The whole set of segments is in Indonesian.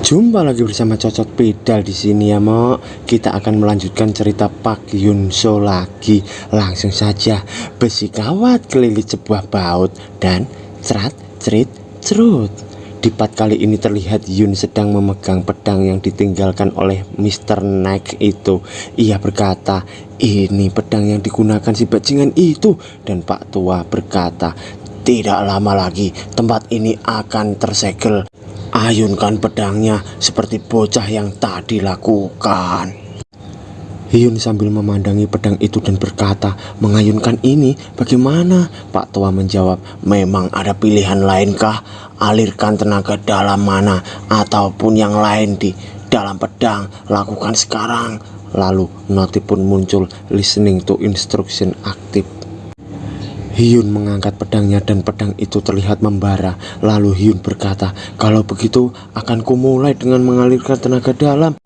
Jumpa lagi bersama Cocot Pedal di sini ya, Mo. Kita akan melanjutkan cerita Pak Yun So lagi. Langsung saja, besi kawat kelilit sebuah baut dan cerat cerit cerut. Di part kali ini terlihat Yun sedang memegang pedang yang ditinggalkan oleh Mr. Naik itu. Ia berkata, "Ini pedang yang digunakan si bajingan itu." Dan Pak Tua berkata, "Tidak lama lagi tempat ini akan tersegel. Ayunkan pedangnya seperti bocah yang tadi lakukan." Hyun sambil memandangi pedang itu dan berkata, "Mengayunkan ini bagaimana?" Pak Tua menjawab, "Memang ada pilihan lainkah? Alirkan tenaga dalam mana ataupun yang lain di dalam pedang. Lakukan sekarang." Lalu notif pun muncul, listening to instruction aktif. Hyun mengangkat pedangnya dan pedang itu terlihat membara. Lalu Hyun berkata, "Kalau begitu akan kumulai dengan mengalirkan tenaga dalam."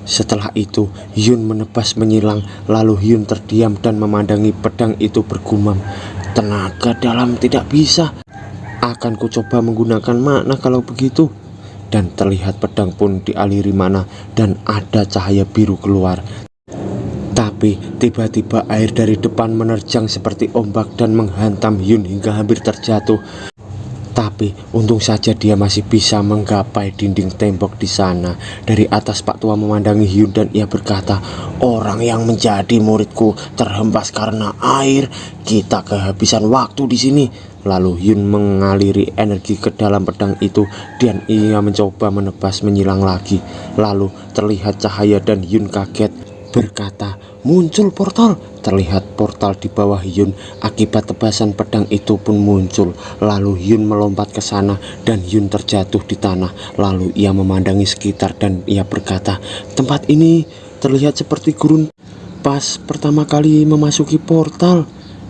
Setelah itu Hyun menebas menyilang. Lalu Hyun terdiam dan memandangi pedang itu bergumam, "Tenaga dalam tidak bisa. Akan ku coba menggunakan mana kalau begitu." Dan terlihat pedang pun dialiri mana dan ada cahaya biru keluar. Tapi tiba-tiba air dari depan menerjang seperti ombak dan menghantam Hyun hingga hampir terjatuh. Tapi untung saja dia masih bisa menggapai dinding tembok di sana. Dari atas Pak Tua memandangi Hyun dan ia berkata, "Orang yang menjadi muridku terhempas karena air. Kita kehabisan waktu di sini." Lalu Hyun mengaliri energi ke dalam pedang itu dan ia mencoba menebas menyilang lagi. Lalu terlihat cahaya dan Hyun kaget berkata, "Muncul portal." Terlihat portal di bawah Hyun. Akibat tebasan pedang itu pun muncul. Lalu Hyun melompat ke sana dan Hyun terjatuh di tanah. Lalu ia memandangi sekitar dan ia berkata, "Tempat ini terlihat seperti gurun pas pertama kali memasuki portal."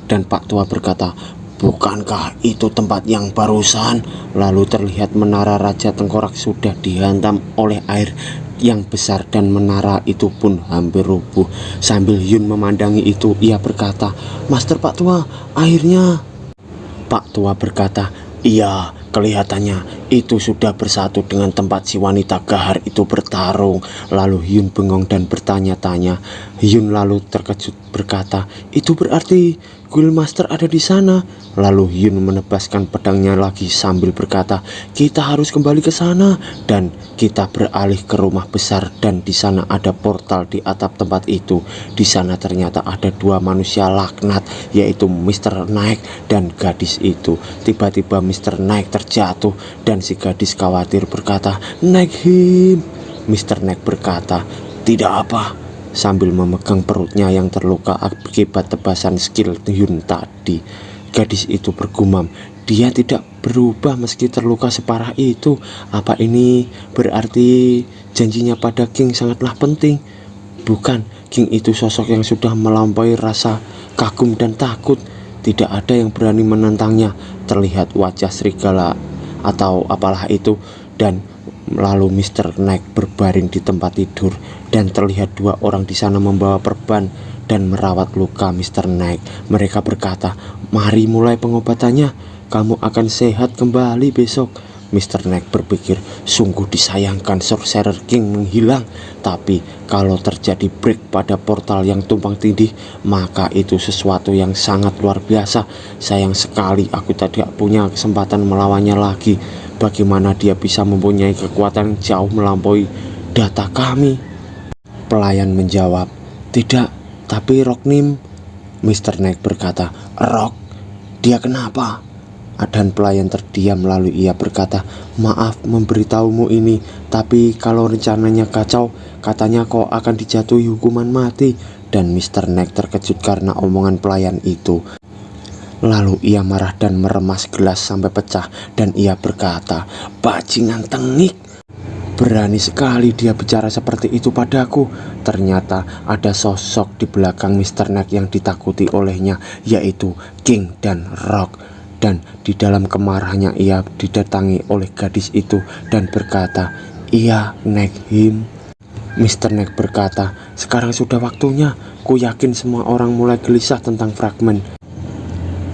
Dan Pak Tua berkata, "Bukankah itu tempat yang barusan?" Lalu terlihat menara Raja Tengkorak sudah dihantam oleh air yang besar dan menara itu pun hampir rubuh. Sambil Hyun memandangi itu, ia berkata, "Master Pak Tua, airnya." Pak Tua berkata, "Iya, kelihatannya itu sudah bersatu dengan tempat si wanita gahar itu bertarung." Lalu Hyun bengong dan bertanya-tanya. Hyun lalu terkejut berkata, "Itu berarti Guild Master ada di sana." Lalu Hyun menebaskan pedangnya lagi sambil berkata, "Kita harus kembali ke sana." Dan kita beralih ke rumah besar dan di sana ada portal di atap tempat itu. Di sana ternyata ada dua manusia laknat, yaitu Mr. Naik dan gadis itu. Tiba-tiba Mr. Naik terjatuh dan si gadis khawatir berkata, "Naik him." Mr. Naik berkata, "Tidak apa," sambil memegang perutnya yang terluka akibat tebasan skill Hyun tadi. Gadis itu bergumam, "Dia tidak berubah meski terluka separah itu. Apa ini berarti janjinya pada King sangatlah penting? Bukan, King itu sosok yang sudah melampaui rasa kagum dan takut. Tidak ada yang berani menentangnya." Terlihat wajah serigala atau apalah itu. Dan lalu Mr. Naik berbaring di tempat tidur dan terlihat dua orang di sana membawa perban dan merawat luka Mr. Naik. Mereka berkata, "Mari mulai pengobatannya. Kamu akan sehat kembali besok." Mr. Naik berpikir, sungguh disayangkan Sorcerer King menghilang. Tapi kalau terjadi break pada portal yang tumpang tindih, maka itu sesuatu yang sangat luar biasa. Sayang sekali aku tidak punya kesempatan melawannya lagi. Bagaimana dia bisa mempunyai kekuatan jauh melampaui data kami? Pelayan menjawab, "Tidak, tapi Rocknim." Mr. Naik berkata, "Rock? Dia kenapa?" Dan pelayan terdiam lalu ia berkata, "Maaf memberitahumu ini, tapi kalau rencananya kacau, katanya kau akan dijatuhi hukuman mati." Dan Mr. Naik terkejut karena omongan pelayan itu. Lalu ia marah dan meremas gelas sampai pecah dan ia berkata, "Bajingan tengik. Berani sekali dia bicara seperti itu padaku." Ternyata ada sosok di belakang Mr. Naik yang ditakuti olehnya, yaitu King dan Rock. Dan di dalam kemarahannya ia didatangi oleh gadis itu dan berkata, "Iya, Naik him." Mr. Naik berkata, "Sekarang sudah waktunya. Ku yakin semua orang mulai gelisah tentang fragmen."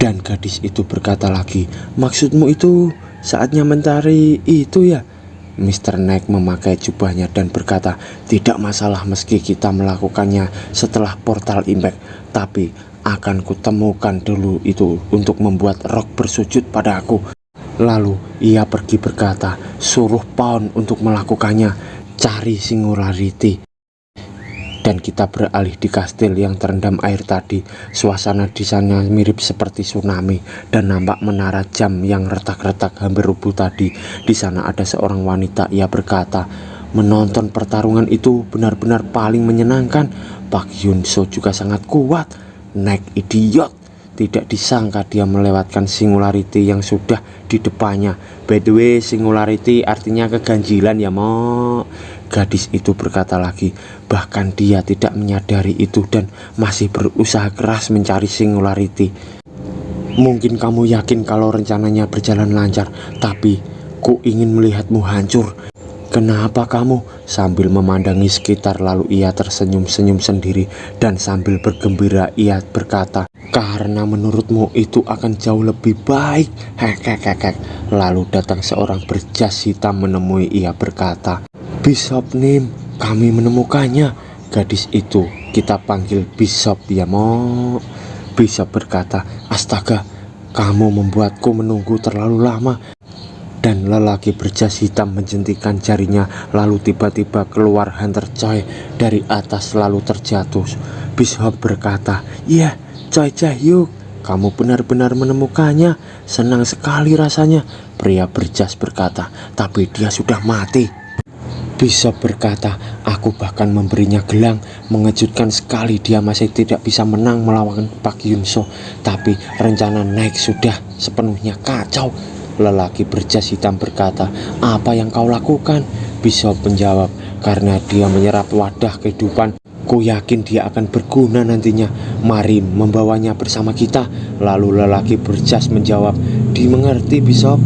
Dan gadis itu berkata lagi, "Maksudmu itu saatnya mencari itu ya?" Mr. Knight memakai jubahnya dan berkata, "Tidak masalah meski kita melakukannya setelah portal impact, tapi akan kutemukan dulu itu untuk membuat Rock bersujud pada aku." Lalu ia pergi berkata, "Suruh Pound untuk melakukannya, cari singularity." Dan kita beralih di kastil yang terendam air tadi. Suasana di sana mirip seperti tsunami dan nampak menara jam yang retak-retak hampir rubuh tadi. Di sana ada seorang wanita, ia berkata, "Menonton pertarungan itu benar-benar paling menyenangkan. Pak Yun So juga sangat kuat. Naik idiot. Tidak disangka dia melewatkan singularity yang sudah di depannya. By the way, singularity artinya keganjilan ya, Mo." Gadis itu berkata lagi, bahkan dia tidak menyadari itu dan masih berusaha keras mencari singularity. "Mungkin kamu yakin kalau rencananya berjalan lancar, tapi ku ingin melihatmu hancur. Kenapa kamu?" Sambil memandangi sekitar, lalu ia tersenyum-senyum sendiri dan sambil bergembira ia berkata, "Karena menurutmu itu akan jauh lebih baik. Hekekekek." Lalu datang seorang berjas hitam menemui ia berkata, "Bishop Nim, kami menemukannya." Gadis itu kita panggil Bishop ya, Mo. Bishop berkata, "Astaga, kamu membuatku menunggu terlalu lama." Dan lelaki berjas hitam menjentikan jarinya, lalu tiba-tiba keluar Hunter Choi dari atas lalu terjatuh. Bishop berkata, "Ya, Choi Jae-hyuk, kamu benar-benar menemukannya. Senang sekali rasanya." Pria berjas berkata, "Tapi dia sudah mati." Bishop berkata, "Aku bahkan memberinya gelang. Mengejutkan sekali dia masih tidak bisa menang melawan Pak Yun So. Tapi rencana Naik sudah sepenuhnya kacau." Lelaki berjas hitam berkata, "Apa yang kau lakukan?" Bishop menjawab, "Karena dia menyerap wadah kehidupan, ku yakin dia akan berguna nantinya. Mari membawanya bersama kita." Lalu lelaki berjas menjawab, "Dimengerti, Bishop."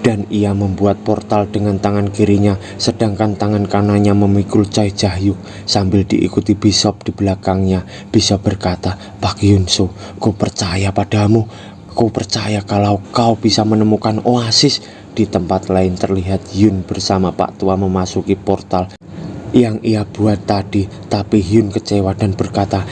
Dan ia membuat portal dengan tangan kirinya, sedangkan tangan kanannya memikul Choi Jae-hyuk sambil diikuti Bishop di belakangnya. Bishop berkata, "Pak Yun So, ku percaya padamu. Ku percaya kalau kau bisa menemukan oasis." Di tempat lain terlihat Yun bersama Pak Tua memasuki portal yang ia buat tadi, tapi Hyun kecewa dan berkata,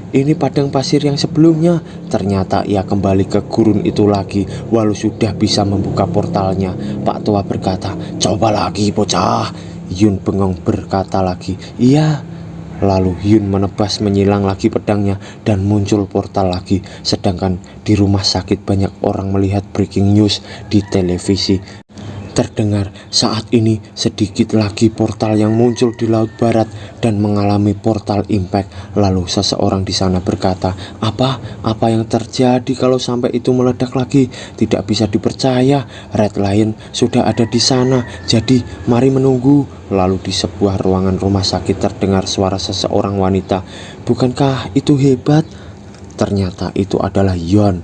"Ini padang pasir yang sebelumnya." Ternyata ia kembali ke gurun itu lagi, walau sudah bisa membuka portalnya. Pak Tua berkata, "Coba lagi, bocah." Hyun bengong berkata lagi, "Iya." Lalu Hyun menebas menyilang lagi pedangnya dan muncul portal lagi. Sedangkan di rumah sakit banyak orang melihat breaking news di televisi. Terdengar, "Saat ini sedikit lagi portal yang muncul di Laut Barat dan mengalami portal impact." Lalu seseorang di sana berkata, Apa yang terjadi kalau sampai itu meledak lagi? Tidak bisa dipercaya. Red Lion sudah ada di sana. Jadi mari menunggu." Lalu di sebuah ruangan rumah sakit terdengar suara seseorang wanita. "Bukankah itu hebat?" Ternyata itu adalah Yeon.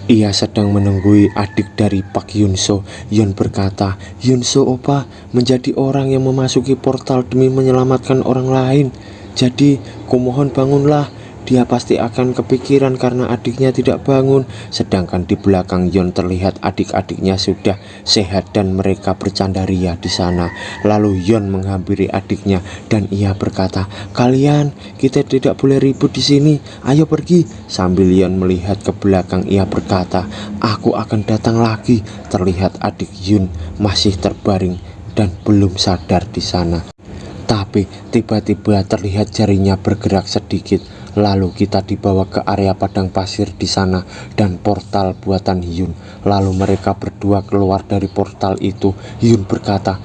Ia sedang menunggui adik dari Pak Yun So. Yeon berkata, "Yun So opa menjadi orang yang memasuki portal demi menyelamatkan orang lain. Jadi kumohon bangunlah. Dia pasti akan kepikiran karena adiknya tidak bangun." Sedangkan di belakang Yeon terlihat adik-adiknya sudah sehat dan mereka bercanda ria di sana. Lalu Yeon menghampiri adiknya dan ia berkata, "Kalian, kita tidak boleh ribut di sini. Ayo pergi." Sambil Yeon melihat ke belakang, ia berkata, "Aku akan datang lagi." Terlihat adik Yeon masih terbaring dan belum sadar di sana. Tapi tiba-tiba terlihat jarinya bergerak sedikit. Lalu kita dibawa ke area padang pasir di sana dan portal buatan Hyun. Lalu mereka berdua keluar dari portal itu. Hyun berkata,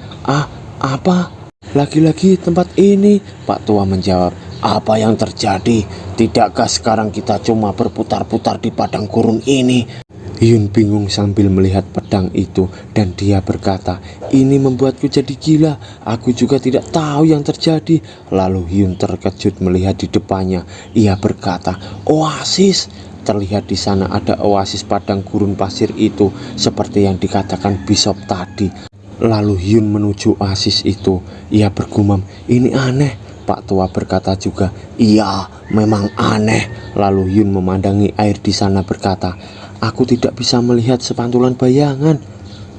Apa? Lagi-lagi tempat ini?" Pak Tua menjawab, "Apa yang terjadi? Tidakkah sekarang kita cuma berputar-putar di padang gurun ini?" Hyun bingung sambil melihat pedang itu dan dia berkata, "Ini membuatku jadi gila. Aku juga tidak tahu yang terjadi." Lalu Hyun terkejut melihat di depannya. Ia berkata, "Oasis." Terlihat di sana ada oasis padang gurun pasir itu seperti yang dikatakan Bishop tadi. Lalu Hyun menuju oasis itu. Ia bergumam, "Ini aneh." Pak Tua berkata juga, "Iya, memang aneh." Lalu Hyun memandangi air di sana berkata, "Aku tidak bisa melihat sepantulan bayangan."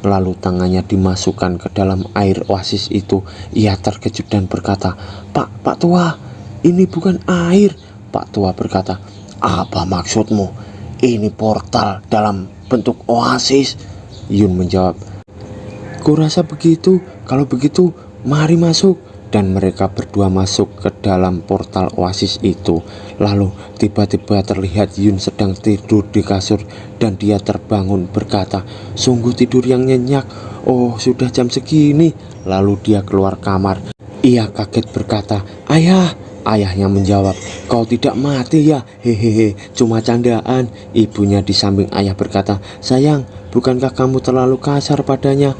Lalu tangannya dimasukkan ke dalam air oasis itu. Ia terkejut dan berkata, Pak Tua, ini bukan air." Pak Tua berkata, "Apa maksudmu? Ini portal dalam bentuk oasis." Yun menjawab, "Kurasa begitu. Kalau begitu, mari masuk." Dan mereka berdua masuk ke dalam portal oasis itu. Lalu tiba-tiba terlihat Yun sedang tidur di kasur dan dia terbangun berkata, "Sungguh tidur yang nyenyak. Oh, sudah jam segini." Lalu dia keluar kamar. Ia kaget berkata, "Ayah." Ayahnya menjawab, "Kau tidak mati ya? Hehehe, cuma candaan." Ibunya di samping ayah berkata, "Sayang, bukankah kamu terlalu kasar padanya?"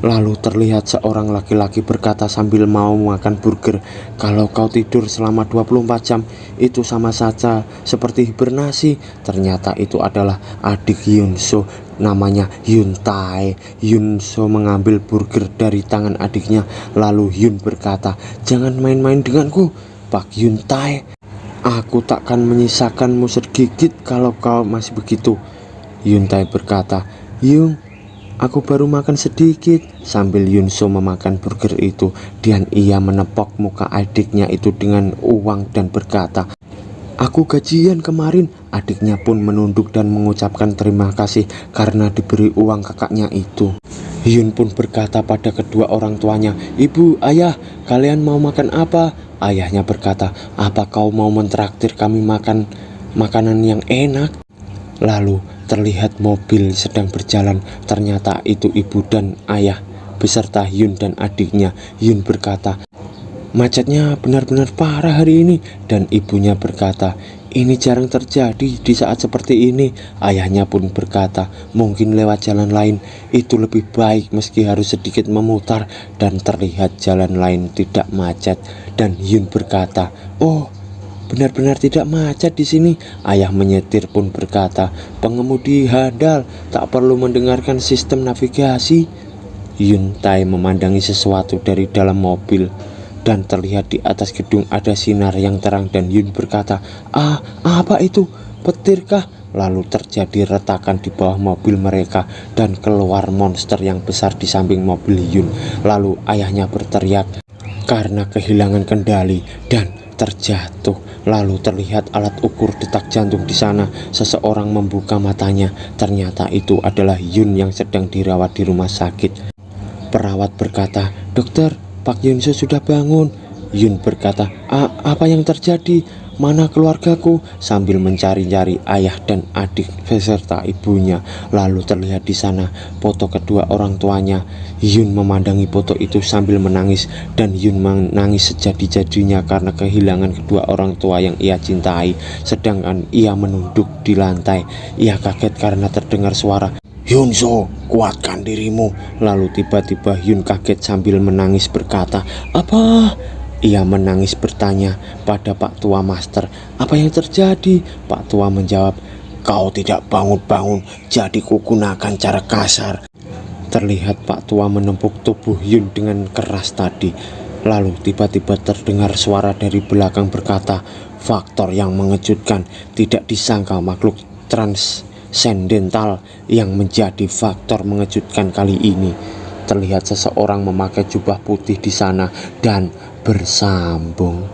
Lalu terlihat seorang laki-laki berkata sambil mau makan burger, "Kalau kau tidur selama 24 jam, itu sama saja seperti hibernasi." Ternyata itu adalah adik Yunso, namanya Yun Tae. Yunso mengambil burger dari tangan adiknya. Lalu Yun berkata, "Jangan main-main denganku, Pak Yun Tae. Aku takkan menyisakanmu sedikit kalau kau masih begitu." Yun Tae berkata, "Yung, aku baru makan sedikit." Sambil Yunso memakan burger itu, dan ia menepok muka adiknya itu dengan uang dan berkata, "Aku gajian kemarin." Adiknya pun menunduk dan mengucapkan terima kasih karena diberi uang kakaknya itu. Yun pun berkata pada kedua orang tuanya, "Ibu, ayah, kalian mau makan apa?" Ayahnya berkata, "Apa kau mau mentraktir kami makan makanan yang enak?" Lalu terlihat mobil sedang berjalan. Ternyata itu ibu dan ayah beserta Yun dan adiknya. Yun berkata, "Macetnya benar-benar parah hari ini." Dan ibunya berkata, "Ini jarang terjadi di saat seperti ini." Ayahnya pun berkata, "Mungkin lewat jalan lain itu lebih baik meski harus sedikit memutar." Dan terlihat jalan lain tidak macet. Dan Yun berkata, "Oh, benar-benar tidak macet di sini." Ayah menyetir pun berkata, "Pengemudi handal, tak perlu mendengarkan sistem navigasi." Yun Tae memandangi sesuatu dari dalam mobil, dan terlihat di atas gedung ada sinar yang terang. Dan Yun berkata, Apa itu? Petirkah?" Lalu terjadi retakan di bawah mobil mereka, dan keluar monster yang besar di samping mobil Yun. Lalu ayahnya berteriak karena kehilangan kendali dan terjatuh. Lalu terlihat alat ukur detak jantung di sana. Seseorang membuka matanya. Ternyata itu adalah Yun yang sedang dirawat di rumah sakit. Perawat berkata, "Dokter, Pak Yunso sudah bangun." Yun berkata, Apa yang terjadi? Mana keluargaku?" Sambil mencari-cari ayah dan adik beserta ibunya. Lalu terlihat di sana foto kedua orang tuanya. Yun memandangi foto itu sambil menangis, dan Yun menangis sejadi-jadinya karena kehilangan kedua orang tua yang ia cintai. Sedangkan ia menunduk di lantai. Ia kaget karena terdengar suara, "Yunso, kuatkan dirimu." Lalu tiba-tiba Yun kaget sambil menangis berkata, "Apa?" Ia menangis bertanya pada Pak Tua Master, "Apa yang terjadi?" Pak Tua menjawab, "Kau tidak bangun-bangun, jadi kugunakan cara kasar." Terlihat Pak Tua menepuk tubuh Yun dengan keras tadi. Lalu tiba-tiba terdengar suara dari belakang berkata, "Faktor yang mengejutkan, tidak disangka makhluk transcendental yang menjadi faktor mengejutkan kali ini." Terlihat seseorang memakai jubah putih di sana dan bersambung.